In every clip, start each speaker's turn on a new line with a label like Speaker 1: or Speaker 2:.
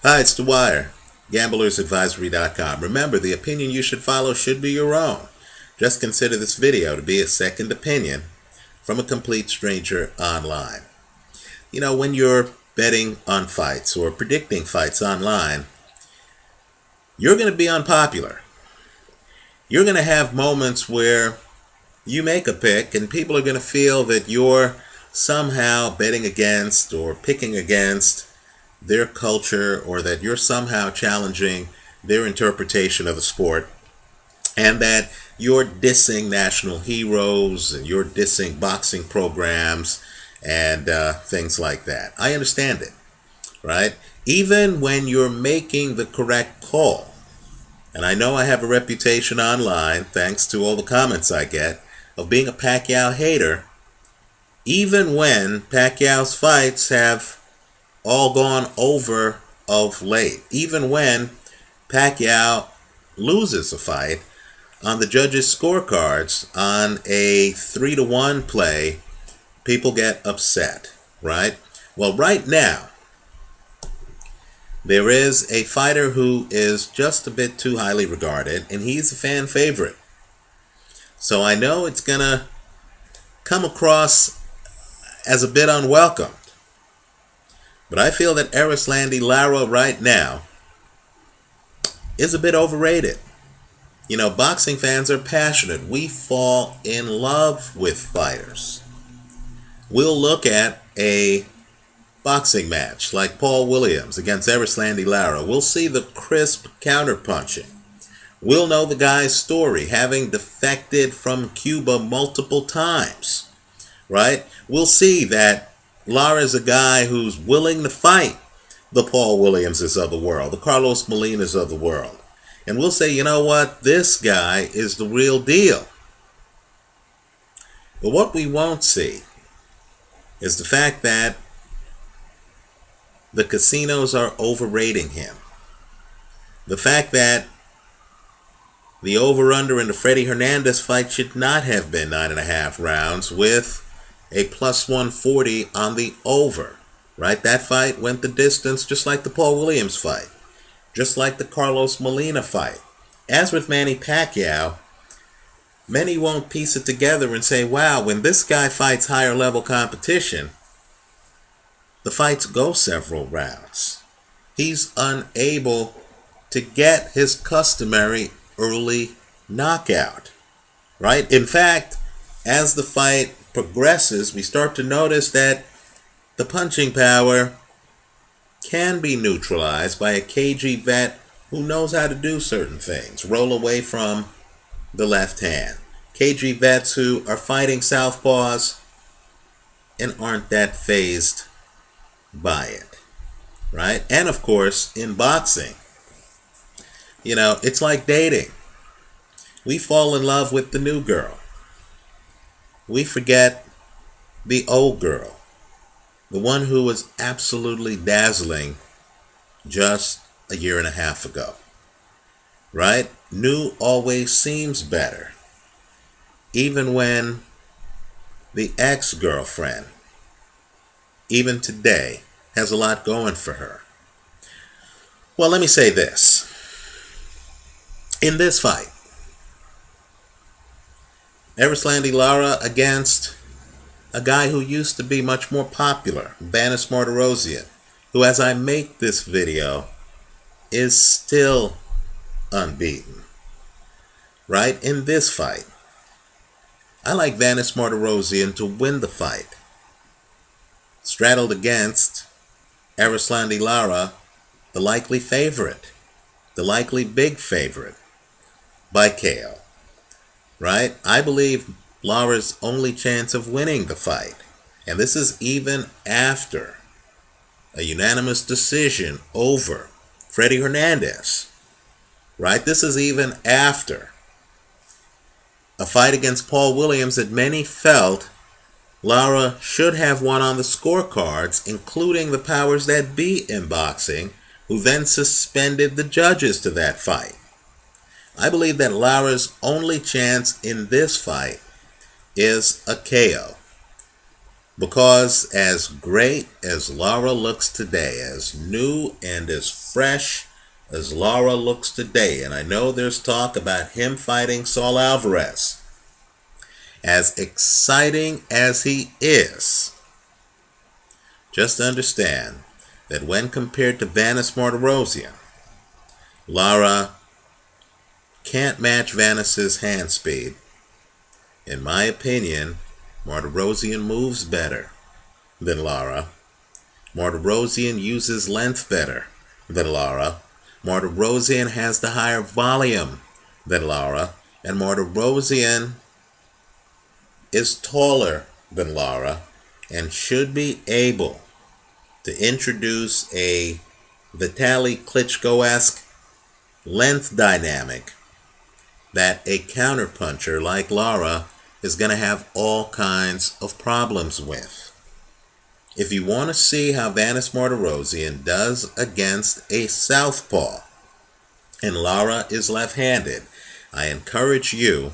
Speaker 1: Hi, it's Dwyer, gamblersadvisory.com. Remember, the opinion you should follow should be your own. Just consider this video to be a second opinion from a complete stranger online. You know, when you're betting on fights or predicting fights online, you're going to be unpopular. You're going to have moments where you make a pick and people are going to feel that you're somehow betting against or picking against their culture, or that you're somehow challenging their interpretation of the sport, and that you're dissing national heroes and you're dissing boxing programs and things like that. I understand it, right? Even when you're making the correct call, and I know I have a reputation online, thanks to all the comments I get, of being a Pacquiao hater, even when Pacquiao's fights have all gone over of late. Even when Pacquiao loses a fight on the judges' scorecards on a 3-1 play, people get upset, right? Well, right now, there is a fighter who is just a bit too highly regarded, and he's a fan favorite. So I know it's going to come across as a bit unwelcome. But I feel that Erislandy Lara right now is a bit overrated. You know, boxing fans are passionate. We fall in love with fighters. We'll look at a boxing match like Paul Williams against Erislandy Lara. We'll see the crisp counterpunching. We'll know the guy's story, having defected from Cuba multiple times, right? We'll see that Lara's a guy who's willing to fight the Paul Williamses of the world, the Carlos Molinas of the world. And we'll say, you know what, this guy is the real deal. But what we won't see is the fact that the casinos are overrating him. The fact that the over-under in the Freddie Hernandez fight should not have been 9.5 rounds with a plus 140 on the over, right? That fight went the distance, just like the Paul Williams fight, just like the Carlos Molina fight. As with Manny Pacquiao, many won't piece it together and say, wow, when this guy fights higher level competition, the fights go several rounds. He's unable to get his customary early knockout, right? In fact, as the fight progresses, we start to notice that the punching power can be neutralized by a cagey vet who knows how to do certain things. Roll away from the left hand. Cagey vets who are fighting southpaws and aren't that fazed by it, right? And of course, in boxing, you know, it's like dating. We fall in love with the new girl. We forget the old girl, the one who was absolutely dazzling just a year and a half ago, right? New always seems better, even when the ex-girlfriend, even today, has a lot going for her. Well, let me say this. In this fight, Erislandy Lara against a guy who used to be much more popular, Martirosyan, who, as I make this video, is still unbeaten, right? In this fight, I like Martirosyan to win the fight. Straddled against Erislandy Lara, the likely favorite, the likely big favorite, by KO. Right? I believe Lara's only chance of winning the fight, and this is even after a unanimous decision over Freddie Hernandez, right? This is even after a fight against Paul Williams that many felt Lara should have won on the scorecards, including the powers that be in boxing, who then suspended the judges to that fight. I believe that Lara's only chance in this fight is a KO. Because as great as Lara looks today, as new and as fresh as Lara looks today, and I know there's talk about him fighting Saul Alvarez, as exciting as he is, just understand that when compared to Vanis Martirosyan, Lara can't match Vanis's hand speed. In my opinion, Martirosyan moves better than Lara. Martirosyan uses length better than Lara. Martirosyan has the higher volume than Lara. And Martirosyan is taller than Lara and should be able to introduce a Vitaly Klitschko-esque length dynamic that a counterpuncher like Lara is going to have all kinds of problems with. If you want to see how Vanis Martirosyan does against a southpaw, and Lara is left-handed, I encourage you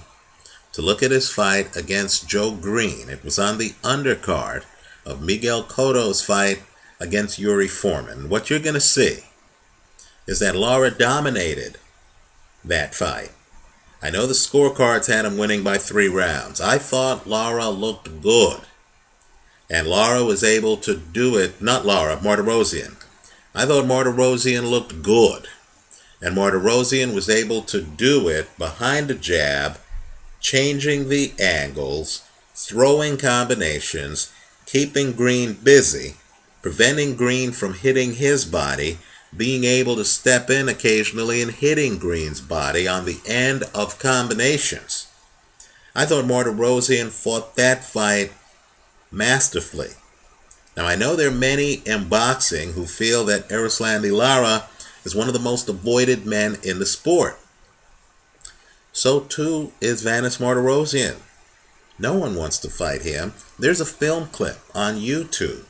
Speaker 1: to look at his fight against Joe Green. It was on the undercard of Miguel Cotto's fight against Yuri Foreman. What you're going to see is that Lara dominated that fight. I know the scorecards had him winning by 3 rounds. I thought Lara looked good. And Lara was able to do it, not Lara, Martirosyan. I thought Martirosyan looked good. And Martirosyan was able to do it behind a jab, changing the angles, throwing combinations, keeping Green busy, preventing Green from hitting his body, being able to step in occasionally and hitting Green's body on the end of combinations. I thought Martirosyan fought that fight masterfully. Now, I know there are many in boxing who feel that Erislandy Lara is one of the most avoided men in the sport. So too is Vanis Martirosyan. No one wants to fight him. There's a film clip on YouTube.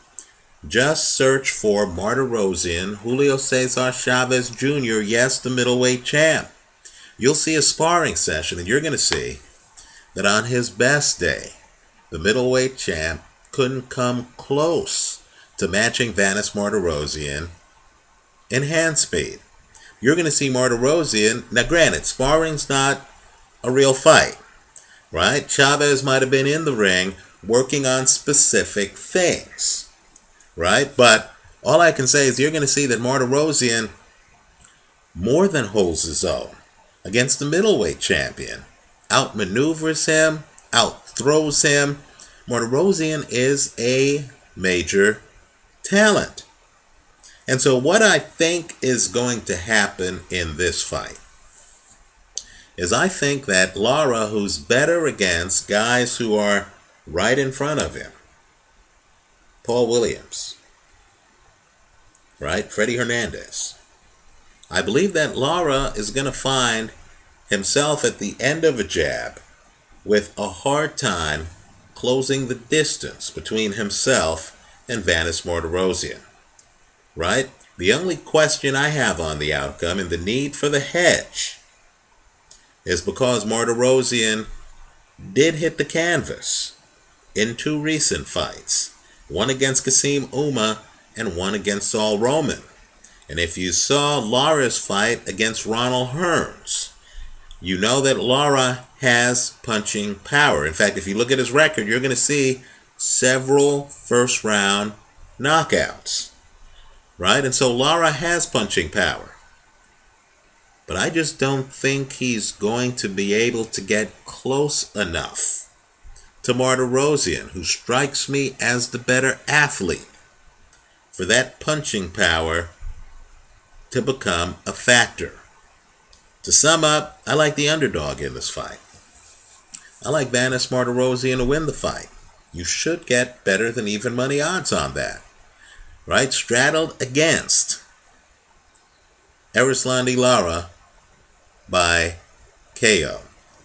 Speaker 1: Just search for Martirosyan, Julio Cesar Chavez Jr., yes, the middleweight champ. You'll see a sparring session, and you're going to see that on his best day, the middleweight champ couldn't come close to matching Vanis Martirosyan in hand speed. You're going to see Martirosyan. Now, granted, sparring's not a real fight, right? Chavez might have been in the ring working on specific things, right? But all I can say is you're going to see that Martirosyan more than holds his own against the middleweight champion. Outmaneuvers him, outthrows him. Martirosyan is a major talent. And so what I think is going to happen in this fight is I think that Lara, who's better against guys who are right in front of him, Paul Williams, right, Freddie Hernandez, I believe that Lara is going to find himself at the end of a jab with a hard time closing the distance between himself and Vanis Martirosyan, right? The only question I have on the outcome and the need for the hedge is because Martirosyan did hit the canvas in 2 recent fights, one against Kasim Uma and one against Saul Roman. And if you saw Lara's fight against Ronald Hearns, you know that Lara has punching power. In fact, if you look at his record, you're going to see several first-round knockouts, right? And so Lara has punching power. But I just don't think he's going to be able to get close enough to Martirosyan, who strikes me as the better athlete, for that punching power to become a factor. To sum up, I like the underdog in this fight. I like Vanis Martirosyan to win the fight. You should get better than even money odds on that, right? Straddled against Erislandy Lara by KO.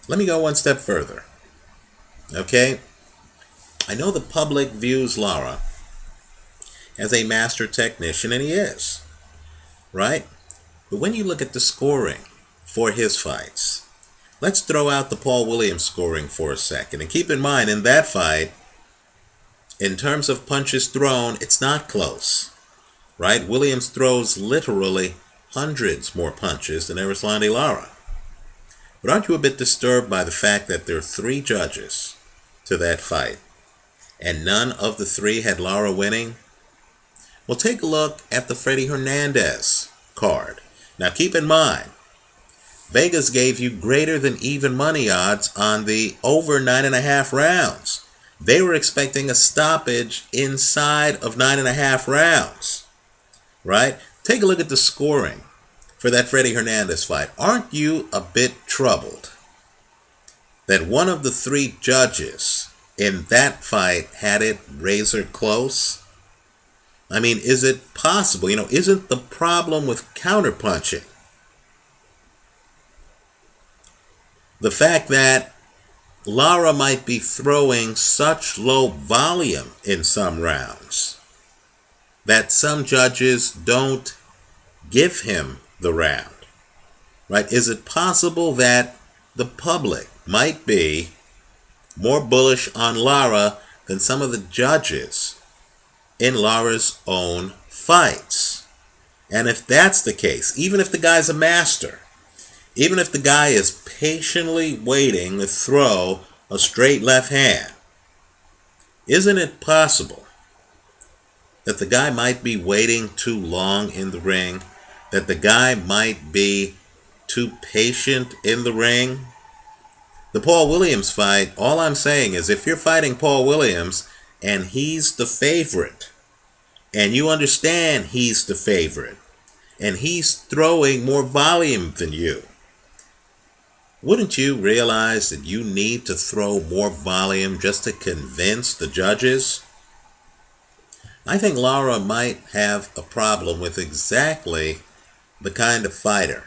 Speaker 1: Let me go one step further. Okay? I know the public views Lara as a master technician, and he is, right? But when you look at the scoring for his fights, let's throw out the Paul Williams scoring for a second. And keep in mind, in that fight, In terms of punches thrown, it's not close, right? Williams throws literally hundreds more punches than Erislandy Lara. But aren't you a bit disturbed by the fact that there are 3 judges to that fight, and none of the 3 had Lara winning? Well, take a look at the Freddie Hernandez card. Now keep in mind, Vegas gave you greater than even money odds on the over 9.5 rounds. They were expecting a stoppage inside of 9.5 rounds, right? Take a look at the scoring for that Freddie Hernandez fight. Aren't you a bit troubled that one of the 3 judges in that fight had it razor close? I mean, is it possible? Isn't the problem with counterpunching the fact that Lara might be throwing such low volume in some rounds that some judges don't give him the round, right? Is it possible that the public might be more bullish on Lara than some of the judges in Lara's own fights? And if that's the case, even if the guy's a master, even if the guy is patiently waiting to throw a straight left hand, isn't it possible that the guy might be waiting too long in the ring? That the guy might be too patient in the ring? The Paul Williams fight, all I'm saying is if you're fighting Paul Williams and he's the favorite, and you understand he's the favorite, and he's throwing more volume than you, wouldn't you realize that you need to throw more volume just to convince the judges? I think Lara might have a problem with exactly the kind of fighter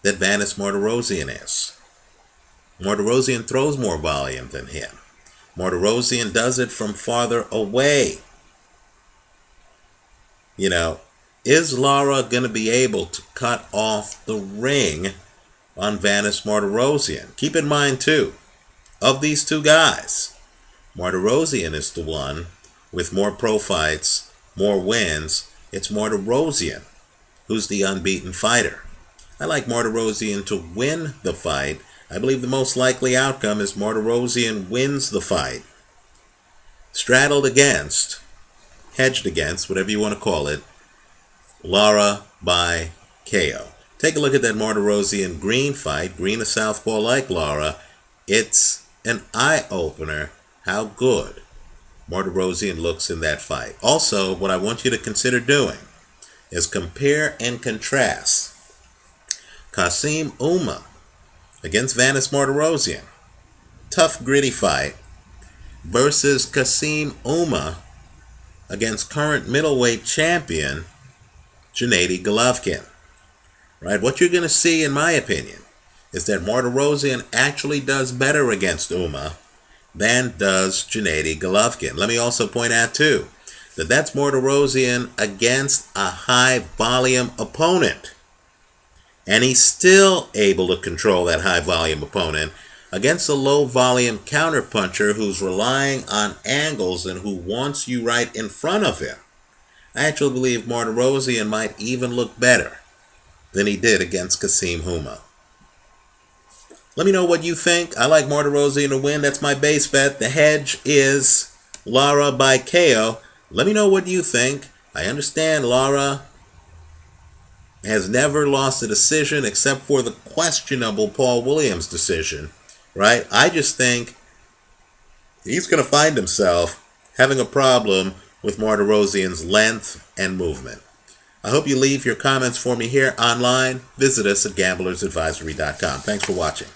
Speaker 1: that Vanes Martirosyan is. Martirosyan throws more volume than him. Martirosyan does it from farther away. Is Lara going to be able to cut off the ring on Vanes Martirosyan? Keep in mind, too, of these 2 guys, Martirosyan is the one with more pro fights, more wins. It's Martirosyan who's the unbeaten fighter. I like Martirosyan to win the fight. I believe the most likely outcome is Martirosyan wins the fight, straddled against, hedged against, whatever you want to call it, Lara by KO. Take a look at that Martirosyan Green fight. Green, a southpaw like Lara. It's an eye-opener how good Martirosyan looks in that fight. Also, what I want you to consider doing is compare and contrast Kassim Ouma against Vanes Martirosyan. Tough, gritty fight versus Kassim Ouma against current middleweight champion Gennady Golovkin. Right? What you're going to see, in my opinion, is that Martirosyan actually does better against Ouma than does Gennady Golovkin. Let me also point out, too, that that's Martirosyan against a high-volume opponent. And he's still able to control that high-volume opponent against a low-volume counterpuncher who's relying on angles and who wants you right in front of him. I actually believe Martirosyan might even look better than he did against Kassim Ouma. Let me know what you think. I like Martirosyan to win. That's my base bet. The hedge is Lara by KO. Let me know what you think. I understand Lara has never lost a decision except for the questionable Paul Williams decision, right? I just think he's going to find himself having a problem with Martirosyan's length and movement. I hope you leave your comments for me here online. Visit us at gamblersadvisory.com. Thanks for watching.